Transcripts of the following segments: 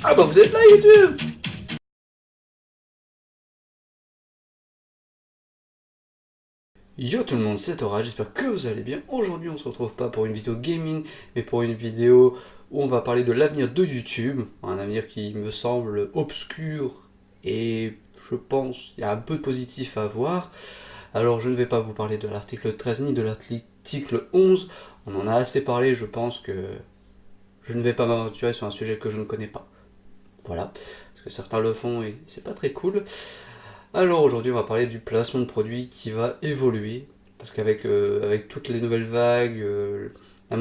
Ah bah vous êtes là YouTube! Yo tout le monde, c'est Tora, j'espère que vous allez bien. Aujourd'hui on se retrouve pas pour une vidéo gaming, mais pour une vidéo où on va parler de l'avenir de YouTube. Un avenir qui me semble obscur et je pense il y a un peu de positif à voir. Alors je ne vais pas vous parler de l'article 13 ni de l'article 11. On en a assez parlé, je pense que je ne vais pas m'aventurer sur un sujet que je ne connais pas. Voilà, parce que certains le font et c'est pas très cool. Alors aujourd'hui on va parler du placement de produits qui va évoluer, parce qu'avec avec toutes les nouvelles vagues, la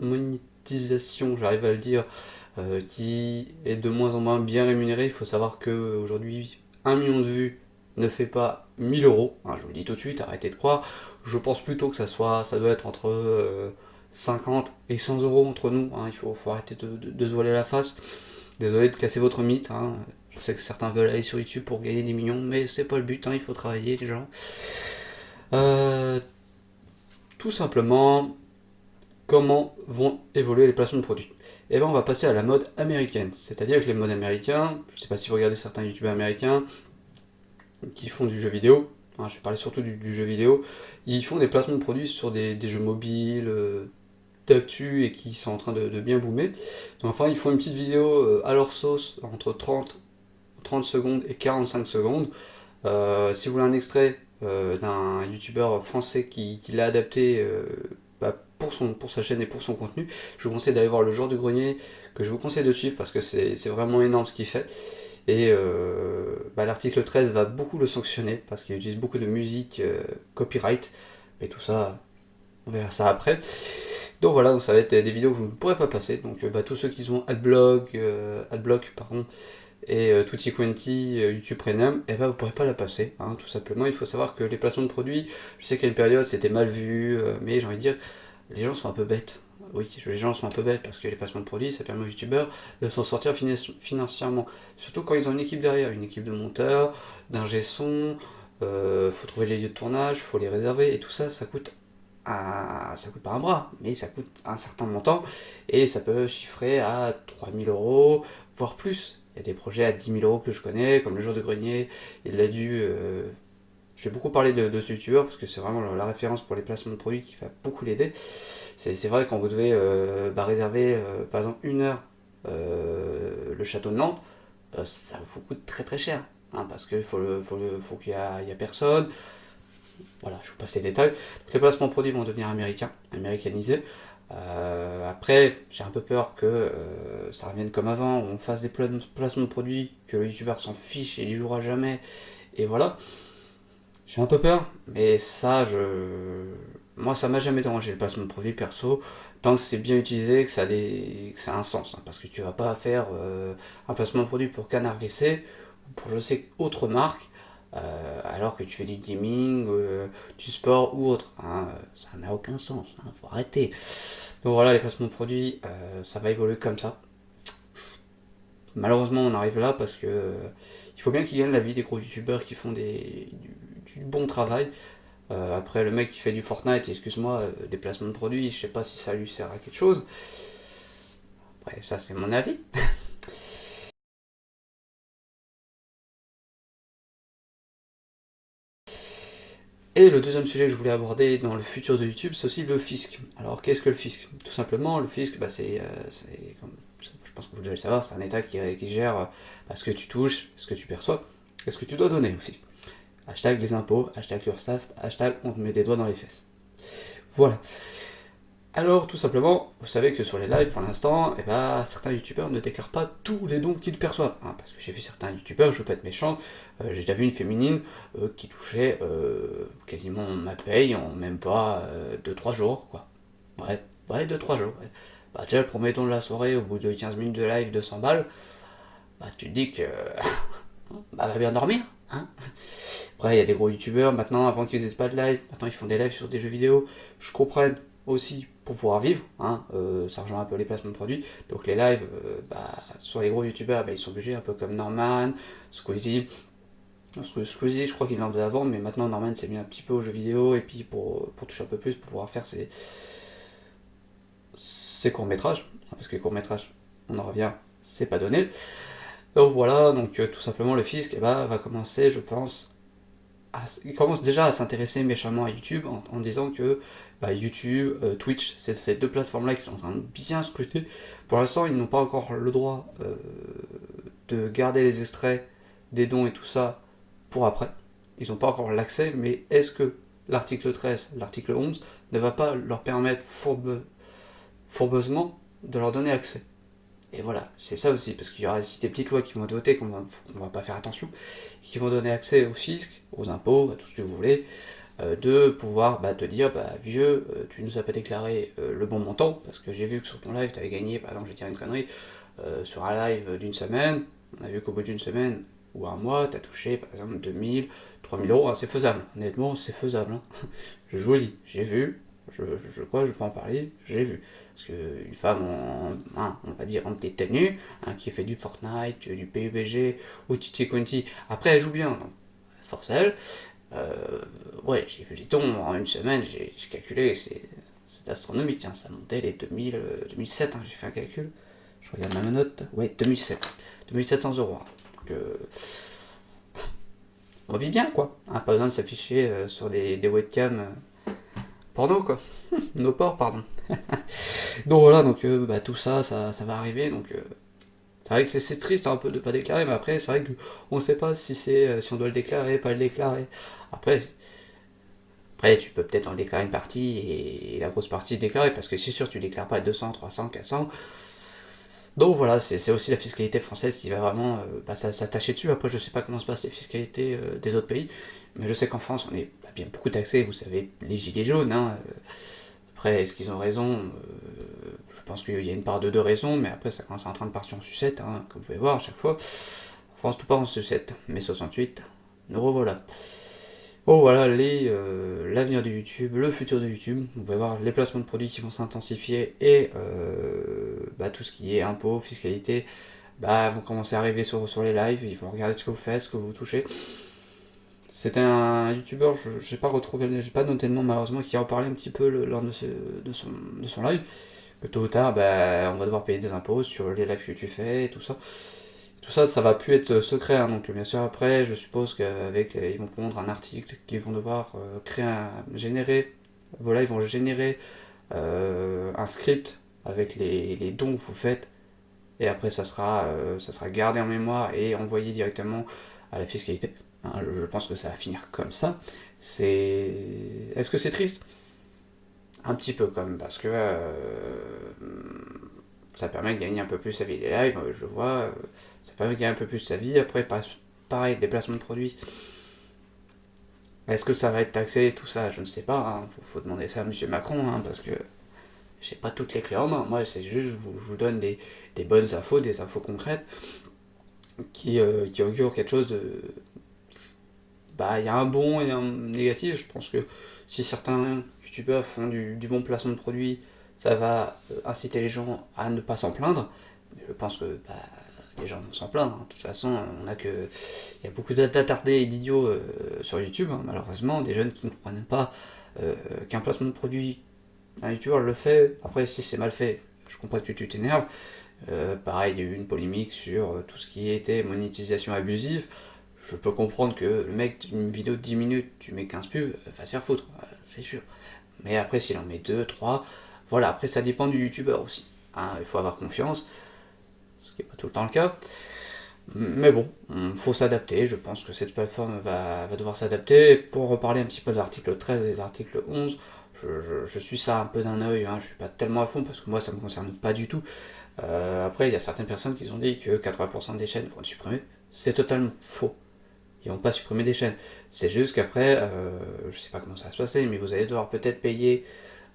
monétisation, j'arrive à le dire, qui est de moins en moins bien rémunérée. Il faut savoir qu'aujourd'hui 1 million de vues ne fait pas 1000 euros, hein, je vous le dis tout de suite, arrêtez de croire. Je pense plutôt que ça doit être entre 50 et 100 euros entre nous, hein. Il faut arrêter de se voiler la face. Désolé de casser votre mythe, hein. Je sais que certains veulent aller sur YouTube pour gagner des millions, mais c'est pas le but, hein. Il faut travailler les gens. Euh, Tout simplement, comment vont évoluer les placements de produits? Et bien on va passer à la mode américaine, c'est-à-dire que les modes américains, je sais pas si vous regardez certains youtubeurs américains qui font du jeu vidéo, hein, je vais parler surtout du jeu vidéo, ils font des placements de produits sur des jeux mobiles, d'actu et qui sont en train de bien boomer. Donc enfin ils font une petite vidéo à leur sauce entre 30 secondes et 45 secondes. Si vous voulez un extrait d'un youtubeur français qui l'a adapté pour sa chaîne et pour son contenu, je vous conseille d'aller voir le Jour du Grenier, que je vous conseille de suivre parce que c'est vraiment énorme ce qu'il fait. Et l'article 13 va beaucoup le sanctionner parce qu'il utilise beaucoup de musique copyright. Mais tout ça, on verra ça après. Donc voilà, donc ça va être des vidéos que vous ne pourrez pas passer. Donc tous ceux qui ont Adblock pardon, et Tutti Quanti, YouTube Premium, et ben vous pourrez pas la passer, hein, tout simplement. Il faut savoir que les placements de produits, je sais qu'à une période c'était mal vu, mais j'ai envie de dire, les gens sont un peu bêtes. Oui, les gens sont un peu bêtes parce que les placements de produits, ça permet aux youtubeurs de s'en sortir financièrement. Surtout quand ils ont une équipe derrière, une équipe de monteurs, d'ingé son, faut trouver les lieux de tournage, faut les réserver, et tout ça, ça coûte pas un bras, mais ça coûte un certain montant, et ça peut chiffrer à 3000 euros, voire plus. Il y a des projets à 10 000 euros que je connais, comme le Jour de Grenier, il a dû... je vais beaucoup parler de ce youtubeur, parce que c'est vraiment la référence pour les placements de produits qui va beaucoup l'aider. C'est vrai quand vous devez réserver, par exemple, 1 heure le château de Nantes, ça vous coûte très très cher. Hein, parce qu'il faut qu'il y a personne. Voilà, je vous passe les détails. Donc, les placements de produits vont devenir américanisés. Après, j'ai un peu peur que ça revienne comme avant, où on fasse des placements de produits, que le youtubeur s'en fiche et il y jouera jamais. Et voilà, j'ai un peu peur, mais moi ça m'a jamais dérangé le placement de produits perso, tant que c'est bien utilisé, que ça a un sens. Hein, parce que tu vas pas faire un placement de produit pour Canard WC, ou pour je sais autre marque, alors que tu fais du gaming, du sport ou autre. Hein, ça n'a aucun sens, hein, faut arrêter. Donc voilà, les placements de produits, ça va évoluer comme ça. Malheureusement, on arrive là parce que il faut bien qu'ils gagnent la vie des gros youtubeurs qui font du bon travail. Après, le mec qui fait du Fortnite, excuse-moi, des placements de produits, je sais pas si ça lui sert à quelque chose. Après, ça, c'est mon avis. Et le deuxième sujet que je voulais aborder dans le futur de YouTube, c'est aussi le fisc. Alors, qu'est-ce que le fisc? Tout simplement, le fisc, je pense que vous devez le savoir, c'est un État qui gère ce que tu touches, ce que tu perçois, et ce que tu dois donner aussi. Hashtag les impôts, hashtag l'URSSAF, hashtag on te met des doigts dans les fesses. Voilà. Alors, tout simplement, vous savez que sur les lives, pour l'instant, certains youtubeurs ne déclarent pas tous les dons qu'ils perçoivent. Hein, parce que j'ai vu certains youtubeurs, je veux pas être méchant, j'ai déjà vu une féminine qui touchait quasiment ma paye en même pas 2-3 jours, quoi. Ouais, 2-3 jours. Ouais. Déjà, le premier don de la soirée, au bout de 15 minutes de live, 200 balles, tu te dis que va bien dormir, hein. Après, il y a des gros youtubeurs, maintenant, avant qu'ils faisaient pas de live, maintenant ils font des lives sur des jeux vidéo. Je comprends aussi pour pouvoir vivre, hein, ça rejoint un peu les placements de produits. Donc les lives, sur les gros youtubeurs, ils sont obligés, un peu comme Norman, Squeezie. Squeezie, je crois qu'il en faisait avant, mais maintenant Norman s'est mis un petit peu aux jeux vidéo, et puis pour toucher un peu plus, pour pouvoir faire ses courts-métrages, hein, parce que les courts-métrages, on en revient, c'est pas donné. Donc voilà, donc tout simplement le fisc va commencer, je pense, il commence déjà à s'intéresser méchamment à YouTube en disant que YouTube, Twitch, c'est ces deux plateformes-là qui sont en train de bien scruter. Pour l'instant, ils n'ont pas encore le droit de garder les extraits des dons et tout ça pour après. Ils n'ont pas encore l'accès, mais est-ce que l'article 13, l'article 11 ne va pas leur permettre fourbeusement de leur donner accès? Et voilà, c'est ça aussi, parce qu'il y aura aussi des petites lois qui vont être votées qu'on va pas faire attention, qui vont donner accès au fisc, aux impôts, à tout ce que vous voulez, de pouvoir te dire, vieux, tu nous as pas déclaré le bon montant, parce que j'ai vu que sur ton live, tu avais gagné, par exemple, je vais dire une connerie, sur un live d'une semaine, on a vu qu'au bout d'une semaine ou un mois, tu as touché, par exemple, 2000, 3000 euros, hein, c'est faisable, honnêtement, c'est faisable, hein. Je vous le dis, j'ai vu, je crois que je peux en parler, j'ai vu. Parce qu'une femme, on va dire, en petite tenue, qui fait du Fortnite, du PUBG ou Titi Quinty, après elle joue bien, donc force à elle. Ouais, j'ai vu les tons en une semaine, j'ai calculé, c'est astronomique, hein, ça montait les 2007, j'ai fait un calcul, je regarde ma note, ouais, 2700 euros. Hein. Donc, on vit bien, quoi, hein, pas besoin de s'afficher sur des webcams porno, quoi. Nos porcs, pardon. Donc voilà, donc tout ça, ça va arriver, donc c'est vrai que c'est triste un peu de pas déclarer, mais après c'est vrai qu'on sait pas si on doit le déclarer, pas le déclarer. Après, tu peux peut-être en déclarer une partie et la grosse partie déclarer, parce que c'est sûr tu déclares pas 200, 300, 400. Donc voilà, c'est aussi la fiscalité française qui va vraiment s'attacher dessus. Après je sais pas comment se passent les fiscalités des autres pays, mais je sais qu'en France on est bien beaucoup taxé, vous savez, les gilets jaunes, hein. Après, est-ce qu'ils ont raison Je pense qu'il y a une part de raison, mais après, ça commence en train de partir en sucette, hein, comme vous pouvez voir à chaque fois. En France, tout part en sucette. Mais 68, nous revoilà. Bon, voilà l'avenir de YouTube, le futur de YouTube. Vous pouvez voir les placements de produits qui vont s'intensifier et tout ce qui est impôts, fiscalité, vont commencer à arriver sur les lives. Ils vont regarder ce que vous faites, ce que vous touchez. C'était un youtubeur, j'ai pas retrouvé, j'ai pas noté le nom malheureusement, qui en parlait un petit peu lors de son live. Que tôt ou tard, on va devoir payer des impôts sur les lives que tu fais et tout ça. Tout ça, ça va plus être secret, hein, donc bien sûr après, je suppose qu'avec, ils vont prendre un article qu'ils vont devoir générer, voilà, ils vont générer un script avec les dons que vous faites, et après ça sera gardé en mémoire et envoyé directement à la fiscalité. Hein, je pense que ça va finir comme ça. Est-ce que c'est triste? Un petit peu quand même, parce que ça permet de gagner un peu plus sa vie. Les lives, je le vois, ça permet de gagner un peu plus sa vie. Après, pareil, les placements de produits. Est-ce que ça va être taxé, tout ça? Je ne sais pas. Hein. Faut demander ça à M. Macron, hein, parce que j'ai pas toutes les clés en main. Moi, c'est juste, je vous donne des bonnes infos, des infos concrètes qui augurent quelque chose de. Il y a un bon et un négatif. Je pense que si certains youtubeurs font du bon placement de produits, ça va inciter les gens à ne pas s'en plaindre. Mais je pense que les gens vont s'en plaindre. Hein. De toute façon, il y a beaucoup d'attardés et d'idiots sur YouTube, hein, malheureusement, des jeunes qui ne comprennent pas qu'un placement de produit, un youtubeur le fait. Après, si c'est mal fait, je comprends que tu t'énerves. Pareil, il y a eu une polémique sur tout ce qui était monétisation abusive. Je peux comprendre que le mec, une vidéo de 10 minutes, tu mets 15 pubs, va se faire foutre, c'est sûr. Mais après, s'il en met 2, 3, voilà, après ça dépend du youtubeur aussi. Hein, il faut avoir confiance, ce qui n'est pas tout le temps le cas. Mais bon, il faut s'adapter, je pense que cette plateforme va devoir s'adapter. Pour reparler un petit peu de l'article 13 et de l'article 11, je suis ça un peu d'un œil, hein, je suis pas tellement à fond parce que moi ça me concerne pas du tout. Après, il y a certaines personnes qui ont dit que 80% des chaînes vont être supprimées. C'est totalement faux. Ils vont pas supprimer des chaînes. C'est juste qu'après, je sais pas comment ça va se passer, mais vous allez devoir peut-être payer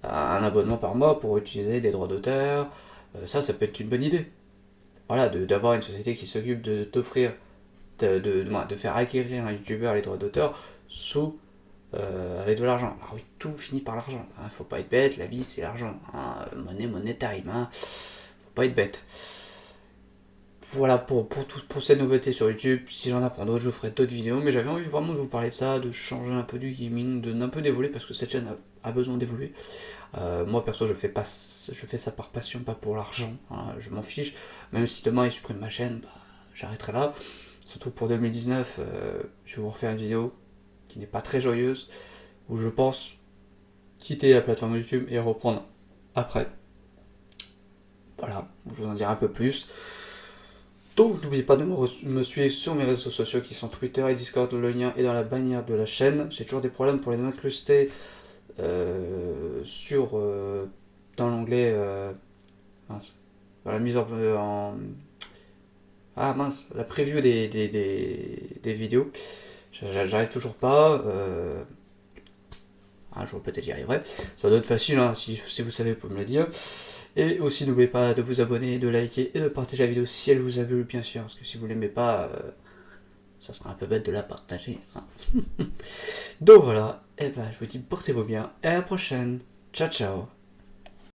un abonnement par mois pour utiliser des droits d'auteur. Ça peut être une bonne idée. Voilà, d'avoir une société qui s'occupe de t'offrir, de faire acquérir un youtubeur les droits d'auteur avec de l'argent. Alors oui, tout finit par l'argent. Hein, faut pas être bête, la vie c'est l'argent. Hein, money time. Hein, faut pas être bête. Voilà pour ces nouveautés sur YouTube. Si j'en apprends d'autres, je ferai d'autres vidéos. Mais j'avais envie vraiment de vous parler de ça, de changer un peu du gaming, de un peu dévoiler parce que cette chaîne a a besoin d'évoluer. Moi perso je fais ça par passion, pas pour l'argent, hein, je m'en fiche. Même si demain ils suppriment ma chaîne, bah, j'arrêterai là. Surtout pour 2019, je vais vous refaire une vidéo qui n'est pas très joyeuse, où je pense quitter la plateforme YouTube et reprendre après. Voilà, je vous en dirai un peu plus. Donc n'oubliez pas de me suivre sur mes réseaux sociaux qui sont Twitter et Discord, le lien est dans la bannière de la chaîne. J'ai toujours des problèmes pour les incruster dans l'onglet mince, dans la mise ah mince, la preview des vidéos. J'arrive toujours pas. Un jour peut-être j'y arriverai. Ça doit être facile, hein, si vous savez, vous pouvez me le dire. Et aussi n'oubliez pas de vous abonner, de liker et de partager la vidéo si elle vous a plu, bien sûr. Parce que si vous l'aimez pas, ça sera un peu bête de la partager. Hein. Donc voilà, et ben je vous dis portez-vous bien et à la prochaine. Ciao ciao.